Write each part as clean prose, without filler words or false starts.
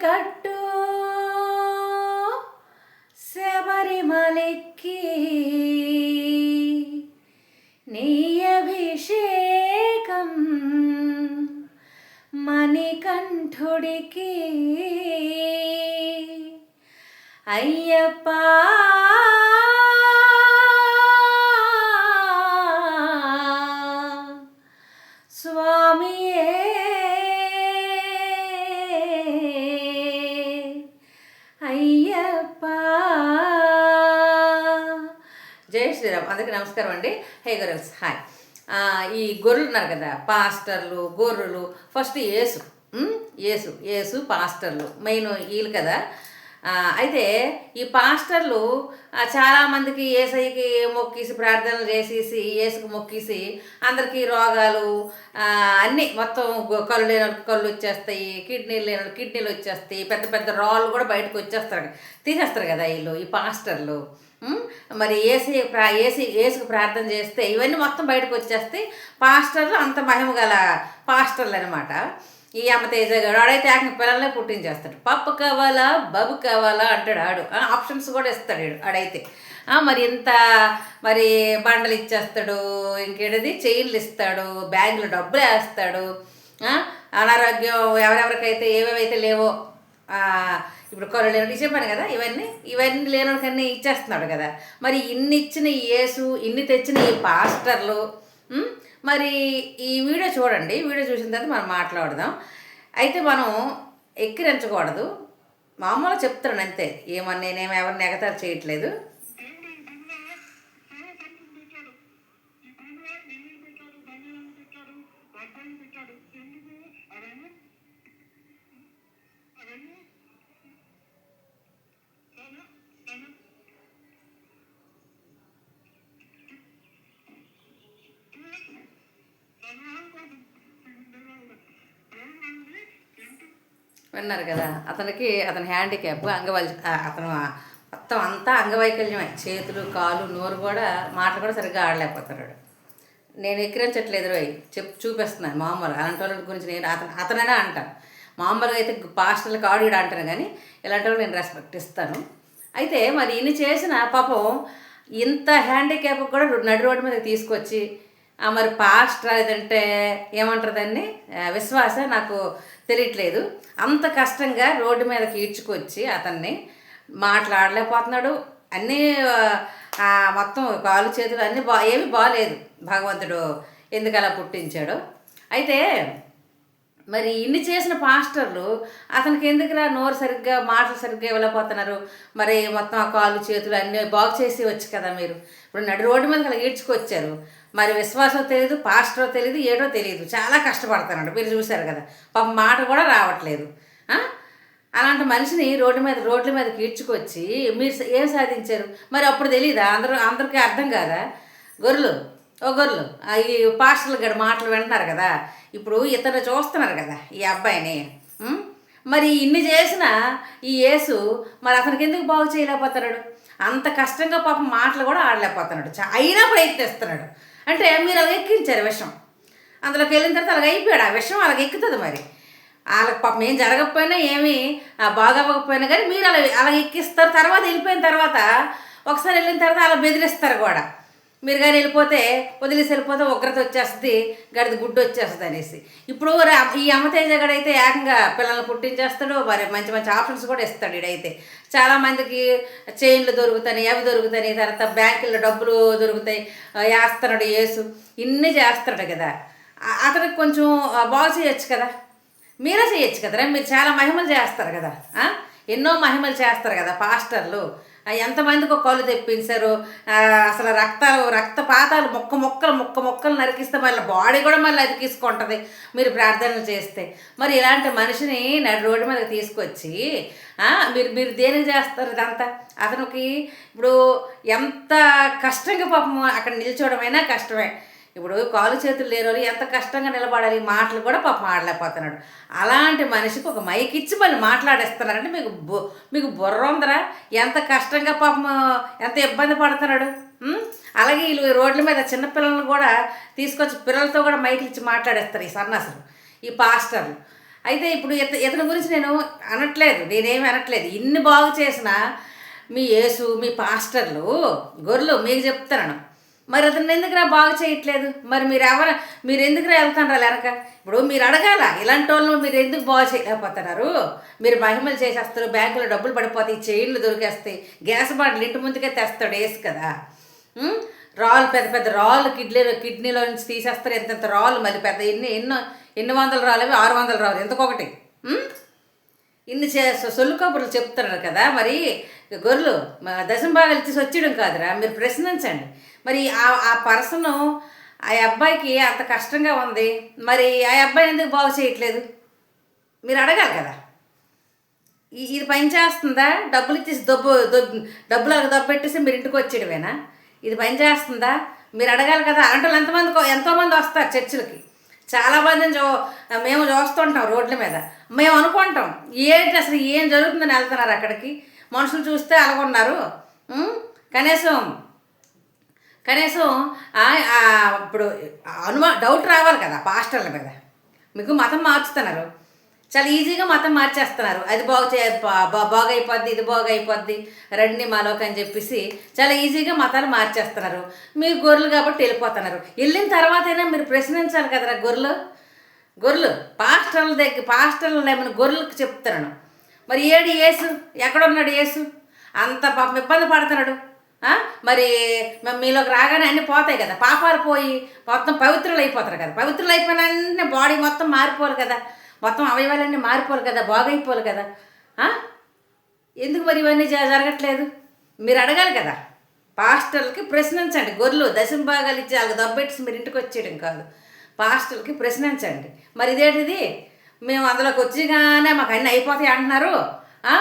కట్టు శబరిమలెక్కి నీ అభిషేకం మణికంఠుడికి అయ్యప్ప స్వామియే అయ్యప్ప. జై శ్రీరామ్. అందరికీ నమస్కారం అండి. Hey girls, hi. ఈ గొర్రెలు ఉన్నారు కదా, పాస్టర్లు గొర్రెలు. ఫస్ట్ యేసు యేసు యేసు పాస్టర్లు మెయిన్ వీళ్ళు కదా. అయితే ఈ పాస్టర్లు చాలామందికి ఏసైకి మొక్కేసి ప్రార్థనలు చేసేసి ఏసుకు మొక్కేసి అందరికీ రోగాలు అన్నీ మొత్తం కళ్ళు లేని కళ్ళు వచ్చేస్తాయి, కిడ్నీలు లేని కిడ్నీలు వచ్చేస్తాయి, పెద్ద పెద్ద రాళ్ళు కూడా బయటకు వచ్చేస్తారు, తీసేస్తారు కదా వీళ్ళు ఈ పాస్టర్లు. మరి ఏసుకు ప్రార్థన చేస్తే ఇవన్నీ మొత్తం బయటకు వచ్చేస్తాయి. పాస్టర్లు అంత మహిమ గల పాస్టర్లు అనమాట. ఈ అమ్మ తేజ గారు ఆడైతే పిల్లల్నే పుట్టించేస్తాడు. పప్పు కావాలా బాబు కావాలా అంటాడు ఆడు. ఆప్షన్స్ కూడా ఇస్తాడు ఆడైతే. మరి ఇంత మరి బండలు ఇచ్చేస్తాడు, ఇంకేడది చైన్లు ఇస్తాడు, బ్యాగులు డబ్బులు వేస్తాడు. అనారోగ్యం ఎవరెవరికైతే ఏవేవైతే లేవో ఇప్పుడు కళ్ళు లేని చెప్పాను కదా, ఇవన్నీ లేనికన్నీ ఇచ్చేస్తున్నాడు కదా. మరి ఇన్ని ఇచ్చిన ఈ యేసు, ఇన్ని తెచ్చిన ఈ పాస్టర్లు. మరి ఈ వీడియో చూడండి. వీడియో చూసిన తర్వాత మనం మాట్లాడదాం. అయితే మనం ఎక్కిరించకూడదు, మామూలుగా చెప్తున్నాను అంతే. నేనేమో ఎవరిని ఎగతాలు చేయట్లేదు. విన్నారు కదా, అతని హ్యాండిక్యాప్ అతను మొత్తం అంతా అంగవైకల్యమే. చేతులు కాలు నోరు కూడా మాటలు కూడా సరిగ్గా ఆడలేకపోతున్నాడు. నేను ఎక్కిరించట్లేదు రోయ్, చూపిస్తున్నాను మామూలుగా. అలాంటి వాళ్ళ గురించి నేను అతనైనా అంటాను. మామూలుగా అయితే పాస్టర్లకు ఆడియో అంటాను, కానీ ఇలాంటి వాళ్ళు నేను రెస్పెక్ట్ ఇస్తాను. అయితే మరి ఇన్ని చేసిన పాపం ఇంత హ్యాండిక్యాప్ కూడా నడి రోడ్డు మీద తీసుకొచ్చి మరి పాస్టర్ ఏదంటే ఏమంటారు దాన్ని, విశ్వాస నాకు తెలియట్లేదు. అంత కష్టంగా రోడ్డు మీదకి ఈడ్చుకొచ్చి అతన్ని మాట్లాడలేకపోతున్నాడు. అన్నీ మొత్తం కాలు చేతులు అన్నీ ఏమీ బాగాలేదు. భగవంతుడు ఎందుకు అలా పుట్టించాడు. అయితే మరి ఇన్ని చేసిన పాస్టర్లు అతనికి ఎందుకురా నోరు సరిగ్గా మాటలు సరిగ్గా ఇవ్వలేకపోతున్నారు. మరి మొత్తం ఆ కాలు చేతులు అన్నీ బాగు చేసి వచ్చు కదా మీరు. ఇప్పుడు నడి రోడ్డు మీద అలా ఈడ్చుకొచ్చారు. మరి విశ్వాసం తెలియదు, పాస్టరో తెలియదు, ఏడో తెలియదు. చాలా కష్టపడుతున్నాడు. మీరు చూశారు కదా, పాప మాట కూడా రావట్లేదు. అలాంటి మనిషిని రోడ్ల మీదకి ఈడ్చుకొచ్చి మీరు ఏం సాధించారు మరి? అప్పుడు తెలీదా? అందరికీ అర్థం కాదా? గొర్రెలు ఈ పాస్టర్లు గడ మాటలు వింటున్నారు కదా. ఇప్పుడు ఇతను చూస్తున్నారు కదా ఈ అబ్బాయిని. మరి ఇన్ని చేసిన ఈ యేసు మరి అతనికి ఎందుకు బాగు చేయలేకపోతున్నాడు? అంత కష్టంగా పాపం మాటలు కూడా ఆడలేకపోతున్నాడు. అయినా ప్రయత్నిస్తున్నాడు. అంటే మీరు అలా ఎక్కించారు విషం. అందులోకి వెళ్ళిన తర్వాత అలాగ అయిపోయాడు. ఆ విషం అలాగ ఎక్కుతుంది. మరి వాళ్ళకి పాపం ఏం జరగకపోయినా ఏమీ బాగవ్వకపోయినా కానీ మీరు అలా ఎక్కిస్తారు. తర్వాత వెళ్ళిపోయిన తర్వాత ఒకసారి వెళ్ళిన తర్వాత అలా బెదిరిస్తారు కూడా. మీరు కానీ వదిలేసి వెళ్ళిపోతే ఉగ్రత వచ్చేస్తుంది, గడిది గుడ్డు వచ్చేస్తుంది అనేసి. ఇప్పుడు ఈ అమ్మతేజ గడైతే ఏకంగా పిల్లల్ని పుట్టించేస్తాడు. మరి మంచి మంచి ఆప్షన్స్ కూడా ఇస్తాడు. ఇడైతే చాలామందికి చైన్లు దొరుకుతాయి, అవి దొరుకుతాయి, తర్వాత బ్యాంకుల్లో డబ్బులు దొరుకుతాయి, వేస్తున్నాడు యేసు. ఇన్ని చేస్తాడు కదా. అతనికి కొంచెం బాగు చేయొచ్చు కదా, మీరే చేయొచ్చు కదరా. మీరు చాలా మహిమలు చేస్తారు కదా, ఎన్నో మహిమలు చేస్తారు కదా పాస్టర్లు. ఎంతమందికి కళ్ళు తెప్పించారు. అసలు రక్తపాతాలు మొక్కలు నరికిస్తే మళ్ళీ బాడీ కూడా మళ్ళీ అతికిసుకుంటుంది మీరు ప్రార్థనలు చేస్తే. మరి ఇలాంటి మనిషిని రోడ్డు మీదకి తీసుకొచ్చి మీరు దేనికి చేస్తారు ఇదంతా? అతనికి ఇప్పుడు ఎంత కష్టంగా పాపం అక్కడ నిల్చోవడమైనా కష్టమే. ఇప్పుడు కాలు చేతులు లేని వాళ్ళు ఎంత కష్టంగా నిలబడాలి, మాటలు కూడా పాపం ఆడలేకపోతున్నాడు. అలాంటి మనిషికి ఒక మైక్ ఇచ్చి మళ్ళీ మాట్లాడేస్తున్నారంటే మీకు బుర్ర ఉందరా? ఎంత కష్టంగా పాపం ఎంత ఇబ్బంది పడుతున్నాడు. అలాగే వీళ్ళు రోడ్ల మీద చిన్నపిల్లలను కూడా తీసుకొచ్చి పిల్లలతో కూడా మైకులు ఇచ్చి మాట్లాడేస్తారు ఈ సన్నాసులు, ఈ పాస్టర్లు. అయితే ఇప్పుడు ఇతని గురించి నేను అనట్లేదు, నేనేమి అనట్లేదు. ఇన్ని బాగు చేసిన మీ యేసు మీ పాస్టర్లు గొర్రెలు మీకు చెప్తున్నాను, మరి అతను ఎందుకురా బాగు చేయట్లేదు? మరి మీరు ఎందుకురా వెళ్తారా వెనక? ఇప్పుడు మీరు అడగాల, ఇలాంటి వాళ్ళు మీరు ఎందుకు బాగు చేయలేకపోతున్నారు? మీరు మహిమలు చేసేస్తారు, బ్యాంకులో డబ్బులు పడిపోతాయి, చైన్లు దొరికేస్తాయి, గ్యాస్ బాటిల్ ఇంటి ముందుకే తెస్తాడు వేసి కదా, రాళ్ళు పెద్ద పెద్ద రాళ్ళు కిడ్నీలో నుంచి తీసేస్తారు, ఎంత రాళ్ళు, మరి పెద్ద ఎన్ని వందల రాళ్ళు, అవి 600 రాళ్ళు ఎంతకొకటి. ఇన్ని సొల్లు కబుర్లు చెప్తున్నారు కదా, మరి గొర్రెలు దశంభాగాలు ఇచ్చేసి వచ్చేయడం కాదురా, మీరు ప్రశ్నించండి. మరి ఆ పర్సన్ ఆ అబ్బాయికి అంత కష్టంగా ఉంది, మరి ఆ అబ్బాయిని ఎందుకు బాగు చేయట్లేదు? మీరు అడగాలి కదా. ఇది పని చేస్తుందా? డబ్బులు ఇచ్చేసి డబ్బులు దొబ్బెట్టేసి మీరు ఇంటికి వచ్చేయడమేనా? ఇది పని చేస్తుందా? మీరు అడగాలి కదా. అంటే ఎంతోమంది వస్తారు చర్చిలకి, చాలామందిని మేము చూస్తుంటాం రోడ్ల మీద, మేము అనుకుంటాం ఏంటి అసలు ఏం జరుగుతుందని వెళ్తున్నారు అక్కడికి. మనుషులు చూస్తే అలాగున్నారు. కనీసం ఇప్పుడు డౌట్ రావాలి కదా పాస్టర్ల మీద. మీకు మతం మార్చుతున్నారు, చాలా ఈజీగా మతం మార్చేస్తున్నారు. అది బాగైపోద్ది, ఇది బాగైపోద్ది, రండి మాలోకి అని చెప్పేసి చాలా ఈజీగా మతాలు మార్చేస్తున్నారు. మీరు గొర్రెలు కాబట్టి వెళ్ళిపోతున్నారు. వెళ్ళిన తర్వాతైనా మీరు ప్రశ్నించాలి కదరా. గొర్రెలు పాస్టర్లు ఏమైనా గొర్రెలకు చెప్తున్నాను. మరి ఏడు యేసు ఎక్కడున్నాడు? యేసు అంత పాపం ఇబ్బంది పడుతున్నాడు. మరి మీలోకి రాగానే అన్నీ పోతాయి కదా, పాపాలు పోయి మొత్తం పవిత్రులు అయిపోతారు కదా. పవిత్రులు అయిపోయిన వెంటనే బాడీ మొత్తం మారిపోవాలి కదా, మొత్తం అవయవాలన్నీ మారిపోవాలి కదా, బాగైపోవాలి కదా. ఎందుకు మరి ఇవన్నీ జరగట్లేదు? మీరు అడగాలి కదా. పాస్టర్లకి ప్రశ్నించండి. గొర్రెలు దశంభాగాలు ఇచ్చి వాళ్ళకి దబ్బెట్టి మీరు ఇంటికి వచ్చేయడం కాదు, పాస్టర్లకి ప్రశ్నించండి. మరి ఇదేంటిది? మేము అందులోకి వచ్చిగానే మాకు అన్నీ అయిపోతాయి అంటున్నారు,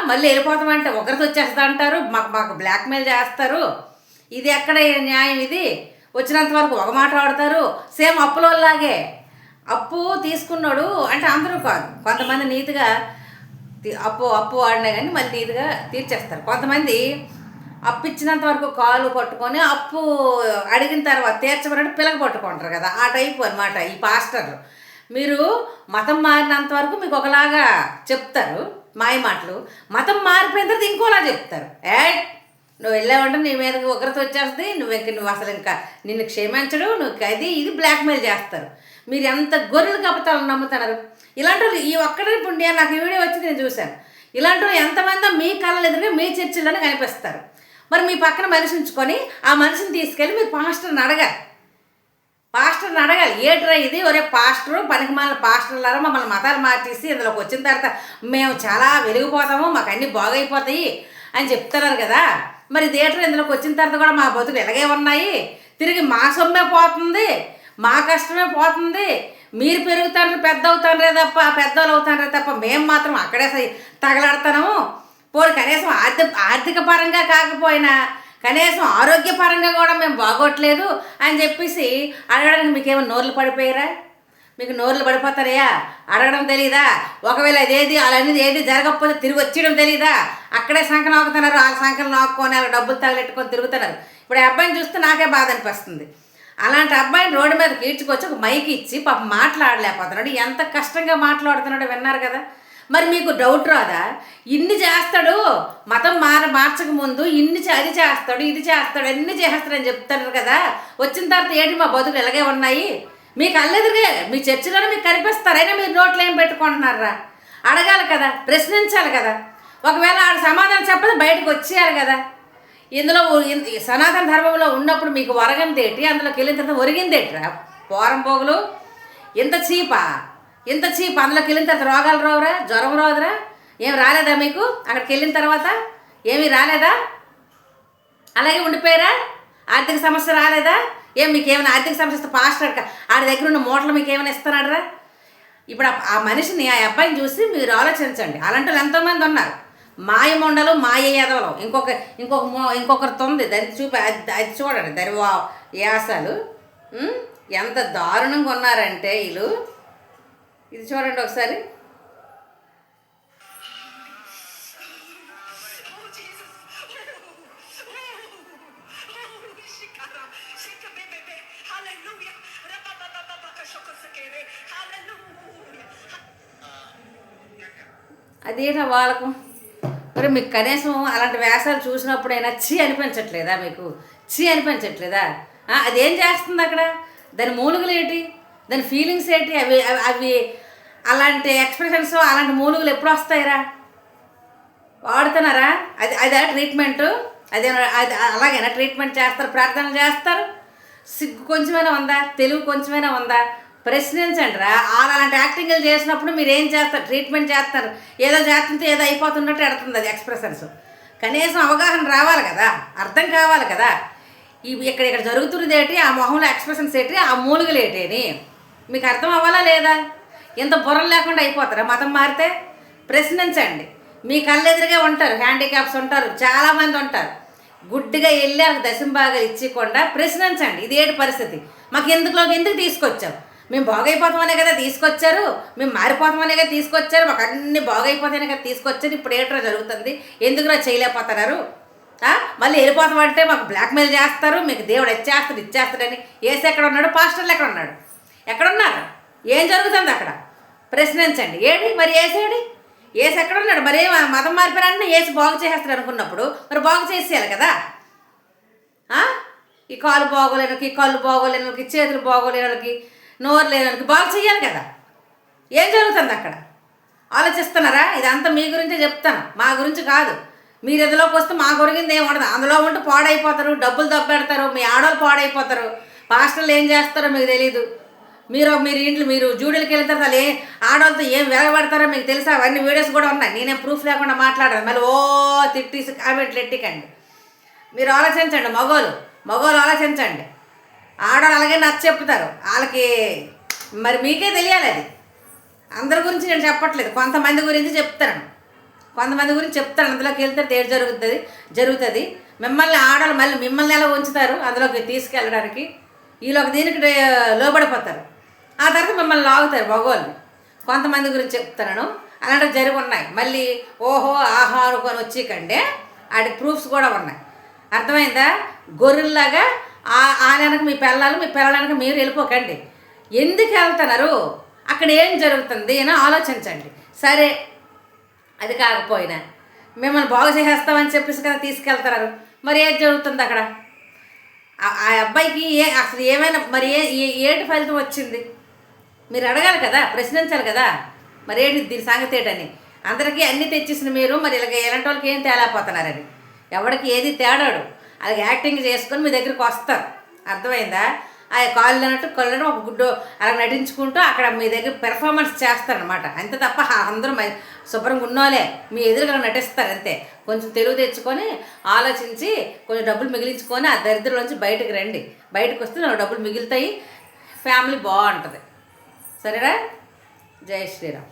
మళ్ళీ వెళ్ళిపోతామంటే ఒకరితో వచ్చేస్తా అంటారు, మాకు బ్లాక్మెయిల్ చేస్తారు. ఇది ఎక్కడ న్యాయం? ఇది వచ్చినంత వరకు ఒక మాట ఆడతారు. సేమ్ అప్పులలాగే, అప్పు తీసుకున్నాడు అంటే అందరూ కాదు, కొంతమంది నీతిగా అప్పు వాడినా కానీ మళ్ళీ నీతిగా తీర్చేస్తారు. కొంతమంది అప్పు ఇచ్చినంత వరకు కాలు పట్టుకొని అప్పు అడిగిన తర్వాత తీర్చమన్నట్టు పిలక పట్టుకుంటారు కదా, ఆ టైపు అనమాట ఈ పాస్టర్లు. మీరు మతం మారినంత వరకు మీకు ఒకలాగా చెప్తారు మాయ మాటలు, మతం మారిపోయిన తర్వాత ఇంకోలా చెప్తారు. నువ్వు వెళ్ళావంటే నీ మీదకి ఒకరితో వచ్చేస్తుంది, నువ్వు అసలు ఇంకా నిన్ను క్షమించడు, నువ్వు ఇది బ్లాక్మెయిల్ చేస్తారు. మీరు ఎంత గొర్రెలు కపతాలను నమ్ముతున్నారు? ఇలాంటి వాళ్ళు ఈ ఒక్కడే పుణ్య నాకు వీడియో వచ్చింది, నేను చూశాను. ఇలాంటి వాళ్ళు ఎంతమంది మీ కళ్ళ ఎదురుగా మీ చర్చిలోనే కనిపిస్తారు. మరి మీ పక్కన మనిషి ఉంచుకొని ఆ మనిషిని తీసుకెళ్ళి మీరు పాస్టర్ని అడగాలి. ఏట్రా ఇది? ఒరే పాస్టరు, పనికిమాలిన పాస్టర్లారా, మమ్మల్ని మతాలు మార్చేసి ఇందులోకి వచ్చిన తర్వాత మేము చాలా వెలిగిపోతాము, మాకు అన్నీ బాగైపోతాయి అని చెప్తున్నారు కదా. మరి థియేటర్ ఇందులోకి వచ్చిన తర్వాత కూడా మా బతుకులు ఎలాగే ఉన్నాయి, తిరిగి మా సొమ్మే పోతుంది, మా కష్టమే పోతుంది. మీరు పెరుగుతారు, పెద్దలు అవుతారే తప్ప మేము మాత్రం అక్కడే తగలాడుతాము. పోనీ కనీసం ఆర్థిక పరంగా కాకపోయినా కనీసం ఆరోగ్యపరంగా కూడా మేము బాగోట్లేదు అని చెప్పేసి అడగడానికి మీకేమో నోర్లు పడిపోయారా? మీకు నోర్లు పడిపోతారయ్యా? అడగడం తెలీదా? ఒకవేళ అలాంటిది ఏది జరగకపోతే తిరిగి వచ్చేయడం తెలీదా? అక్కడే సంఖ నొక్కుతున్నారు, వాళ్ళ సంఖలు నొక్కుకొని వాళ్ళ డబ్బులు తగలెట్టుకొని తిరుగుతున్నారు. ఇప్పుడు ఆ అబ్బాయిని చూస్తే నాకే బాధ అనిపిస్తుంది. అలాంటి అబ్బాయిని రోడ్డు మీద కీడ్చుకొచ్చి ఒక మైక్ ఇచ్చి పాపం మాట్లాడలేకపోతున్నాడు. ఎంత కష్టంగా మాట్లాడుతున్నాడో విన్నారు కదా. మరి మీకు డౌట్ రాదా? ఇన్ని చేస్తాడు, మతం మార్చక ముందు అది చేస్తాడు, ఇది చేస్తాడు, అన్నీ చేస్తాడని చెప్తారు కదా. వచ్చిన తర్వాత ఏంటి మా బతుకులు ఎలాగే ఉన్నాయి? మీకు అల్లెదురుగా మీ చర్చిలోనే మీకు కనిపిస్తారైనా మీరు నోట్లు ఏం పెట్టుకుంటున్నారా? అడగాలి కదా, ప్రశ్నించాలి కదా. ఒకవేళ ఆడ సమాధానం చెప్పదు బయటకు వచ్చేయాలి కదా. ఇందులో సనాతన ధర్మంలో ఉన్నప్పుడు మీకు వరగందేటి, అందులోకి వెళ్ళిన తర్వాత ఒరిగిందేట్రా పోరం పోగులు? ఇంత చీప అందులోకి వెళ్ళిన తర్వాత రోగాలు రావురా, జ్వరం రాదురా? ఏం రాలేదా మీకు? అక్కడికి వెళ్ళిన తర్వాత ఏమీ రాలేదా? అలాగే ఉండిపోయారా? ఆర్థిక సమస్య రాలేదా? మీకు ఏమైనా ఆర్థిక సమస్య పాస్టర్ ఆడి దగ్గర ఉన్న మూటలు మీకు ఏమైనా ఇస్తున్నాడరా? ఇప్పుడు ఆ మనిషిని, ఆ అబ్బాయిని చూసి మీరు ఆలోచించండి. అలాంటి వాళ్ళు ఎంతోమంది ఉన్నారు, మాయమొండలు, మాయ యాదవలు. ఇంకొకరితో ఉంది, దాన్ని అది చూడండి, దాని యాసాలు ఎంత దారుణంగా ఉన్నారంటే వీళ్ళు. ఇది చూడండి ఒకసారి. అదేనా వాళ్ళకు. మరి మీకు కనీసం అలాంటి వేషాలు చూసినప్పుడైనా చీ అనిపించట్లేదా? మీకు చీ అనిపించట్లేదా? అదేం చేస్తుంది అక్కడ? దాని మూలుగులు ఏంటి? దాని ఫీలింగ్స్ ఏంటి? అవి అవి అవి అలాంటి ఎక్స్ప్రెషన్స్, అలాంటి మూలుగులు ఎప్పుడు వస్తాయిరా? వాడుతున్నారా? అదే ట్రీట్మెంటు? అదే అది అలాగైనా ట్రీట్మెంట్ చేస్తారు, ప్రార్థనలు చేస్తారు? సిగ్గు కొంచెమైనా ఉందా? తెలుగు కొంచెమైనా ఉందా? ప్రశ్నించండి రా. అలాంటి యాక్టింగ్లు చేసినప్పుడు మీరు ఏం చేస్తారు? ట్రీట్మెంట్ చేస్తారు. ఏదో చేస్తుంటే ఏదో అయిపోతున్నట్టు ఎడుతుంది అది ఎక్స్ప్రెషన్స్. కనీసం అవగాహన రావాలి కదా, అర్థం కావాలి కదా. ఇక్కడ జరుగుతున్నది ఏంటి, ఆ మొహంలో ఎక్స్ప్రెషన్స్ ఏంటి, ఆ మూలుగులు ఏంటి అని మీకు అర్థం అవ్వాలా లేదా? ఎంత బుర్రలు లేకుండా అయిపోతారా మతం మారితే? ప్రశ్నించండి. మీ కళ్ళెదురుగా ఉంటారు, హ్యాండిక్యాప్స్ ఉంటారు, చాలామంది ఉంటారు. గుడ్డిగా వెళ్ళి ఆ దశంభాగాలు ఇచ్చకుండా ప్రశ్నించండి. ఇదేంటి పరిస్థితి, మాకు ఎందుకు తీసుకొచ్చారు? మేము బాగైపోతామనే కదా తీసుకొచ్చారు, మేము మారిపోతామనే కదా తీసుకొచ్చారు, మాకు అన్ని బాగైపోతాయనే కదా తీసుకొచ్చారు. ఇప్పుడు ఏంట్రా జరుగుతుంది? ఎందుకురా చేయలేకపోతున్నారు? మళ్ళీ వెళ్ళిపోతామంటే మాకు బ్లాక్మెయిల్ చేస్తారు, మీకు దేవుడు ఇచ్చేస్తాడని. ఏసు ఎక్కడ ఉన్నాడు? పాస్టర్లు ఎక్కడ ఉన్నారు? ఏం జరుగుతుంది అక్కడ? ప్రశ్నించండి. ఏడి మరి ఏసేడి? ఏసు ఎక్కడ ఉన్నాడు? మరి మతం మారిపోయారంటే ఏసు బాగు చేసేస్తాడు అనుకున్నప్పుడు మరి బాగు చేసేయాలి కదా. ఈ కాలు బాగోలేనికి, కళ్ళు బాగోలేనికి, చేతులు బాగోలేనికి, నోరు లేనికి బాగు చేయాలి కదా. ఏం జరుగుతుంది అక్కడ? ఆలోచిస్తున్నారా? ఇదంతా మీ గురించే చెప్తాను, మా గురించి కాదు. మీరు ఎదులోకి వస్తే మా గురింది ఏమి ఉండదు. అందులో ఉంటే పాడైపోతారు, డబ్బులు దబ్బెడతారు, మీ ఆడవాళ్ళు పాడైపోతారు, పాస్టర్లు ఏం చేస్తారో మీకు తెలీదు. మీరు జూడీలకి వెళ్ళిన తర్వాత ఆడవాళ్ళతో ఏం వెలగబడతారో మీకు తెలుసా? అవన్నీ వీడియోస్ కూడా ఉన్నాయి. నేనేం ప్రూఫ్ లేకుండా మాట్లాడాను. మళ్ళీ తిట్టేసి కామెంట్లు ఎట్టికండి. మీరు ఆలోచించండి. మగోళ్ళు ఆలోచించండి. ఆడవాళ్ళు అలాగే నచ్చ చెప్తారు వాళ్ళకి. మరి మీకే తెలియాలి అది. అందరి గురించి నేను చెప్పట్లేదు, కొంతమంది గురించి చెప్తాను. అందులోకి వెళ్తే ఏడు జరుగుతుంది. మిమ్మల్ని ఆడవాళ్ళు మళ్ళీ మిమ్మల్ని ఎలా ఉంచుతారు అందులోకి తీసుకెళ్ళడానికి? వీళ్ళొక దీనికి లోబడిపోతారు, ఆ తర్వాత మిమ్మల్ని లాగుతారు మగవాళ్ళు. కొంతమంది గురించి చెప్తున్నాను, అలాంటివి జరిగి ఉన్నాయి. మళ్ళీ ఓహో ఆహా అనుకొని వచ్చేకండి, వాటికి ప్రూఫ్స్ కూడా ఉన్నాయి. అర్థమైందా? గొర్రెల్లాగా ఆలయానికి మీ పిల్లలకి మీరు వెళ్ళిపోకండి. ఎందుకు వెళ్తున్నారు? అక్కడ ఏం జరుగుతుంది అని ఆలోచించండి. సరే, అది కాకపోయినా మిమ్మల్ని బాగు చేసేస్తామని చెప్పేసి కదా తీసుకెళ్తున్నారు. మరి ఏం జరుగుతుంది అక్కడ? ఆ అబ్బాయికి అసలు ఏమైనా మరి ఏంటి ఫలితం వచ్చింది? మీరు అడగాలి కదా, ప్రశ్నించాలి కదా. మరి ఏంటి దీని సంగతి ఏంటని? అందరికీ అన్నీ తెచ్చేసిన మీరు మరి ఎలాంటి వాళ్ళకి ఏం తేలేకపోతున్నారని. ఎవరికి ఏది తేడాడు అలాగే యాక్టింగ్ చేసుకొని మీ దగ్గరికి వస్తారు. అర్థమైందా? ఆ కాళ్ళు అన్నట్టు కళ్ళను ఒక గుడ్డు అలా నటించుకుంటూ అక్కడ మీ దగ్గర పెర్ఫార్మెన్స్ చేస్తారనమాట. అంతే తప్ప అందరూ శుభ్రంగా ఉన్నోలే మీ ఎదురుగా నటిస్తారు అంతే. కొంచెం తెలివి తెచ్చుకొని ఆలోచించి కొంచెం డబ్బులు మిగిలించుకొని ఆ దరిద్రంలోంచి బయటకు రండి. బయటకు వస్తే నాకు డబ్బులు మిగులుతాయి, ఫ్యామిలీ బాగుంటుంది. సరేనా? జై శ్రీరామ్.